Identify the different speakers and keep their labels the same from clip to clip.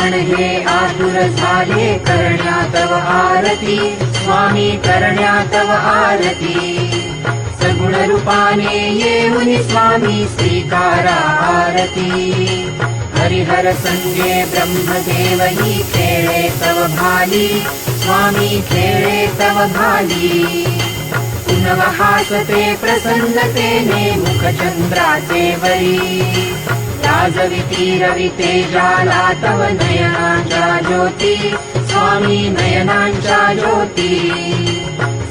Speaker 1: पंचप्राण हे आतुर झाले करण्या तव आरती स्वामी करण्या तव आरती सगुण रूपाने येऊन स्वामी स्वीकारा आरती हरिहर संगे ब्रह्मदेव ही खेळे तव भाली स्वामी खेळे तव भाली पुनव हासते प्रसन्नतेने मुखचंद्राचे वरी राजविती रविते जाला तव नयनांच्या ज्योती स्वामी नयनांच्या ज्योती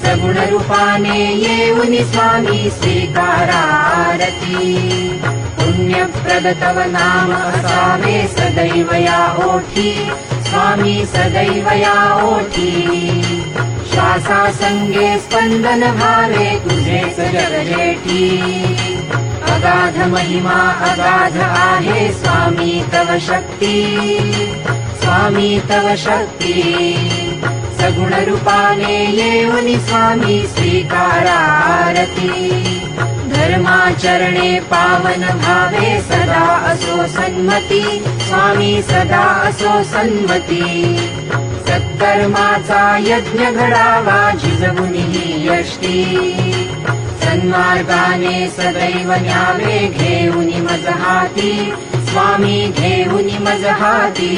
Speaker 1: सगुण रूपाने येऊन स्वामी स्वीकारा आरती पुण्यप्रद तव नाम असावे सदैव या ओठी स्वामी सदैव या ओठी श्वासा संगे स्पंदन भावे तुझेच जगजेठी अगाध महिमा अगाध आहे स्वामी तव शक्ती स्वामी तव शक्ती सगुण रूपाने येऊन स्वामी स्वीकारा आरती धर्माचरणे पावन भावे सदा असो सन्मती स्वामी सदा असो सन्मती सत्कर्माचा यज्ञ घडावा झिजवून ही यष्टी सन्मार्गाने सदैव न्यावे घेऊन मज हाती स्वामी घेऊन मज हाती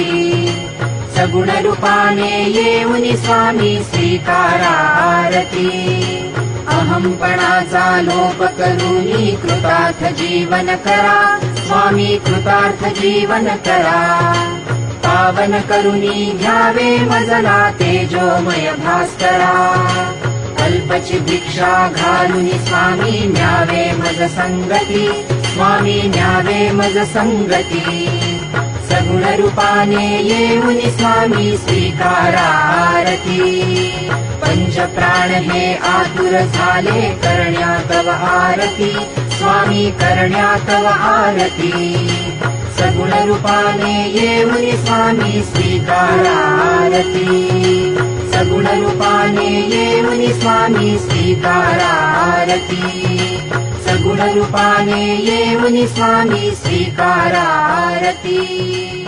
Speaker 1: सगुण रूपाने येऊन स्वामी स्वीकारा आरती अहंपणाचा लोप करूनी कृतार्थ जीवन करा स्वामी कृतार्थ जीवन करा पावन करुणी घ्यावे मजला तेजोमय भास्करा अल्पची भिक्षा घालून स्वामी न्यावे मज संगती स्वामी न्यावे मज संगती सगुण रूपाने येऊन स्वामी स्वीकारा आरती पंचप्राण हे आतुर झाले करण्या तव आरती स्वामी करण्या तव आरती सगुण रूपाने येऊन स्वामी स्वीकारा आरती सगुण रूपाने येऊन स्वामी स्वीकारा आरती सगुण रूपाने येऊन स्वामी स्वीकारा आरती।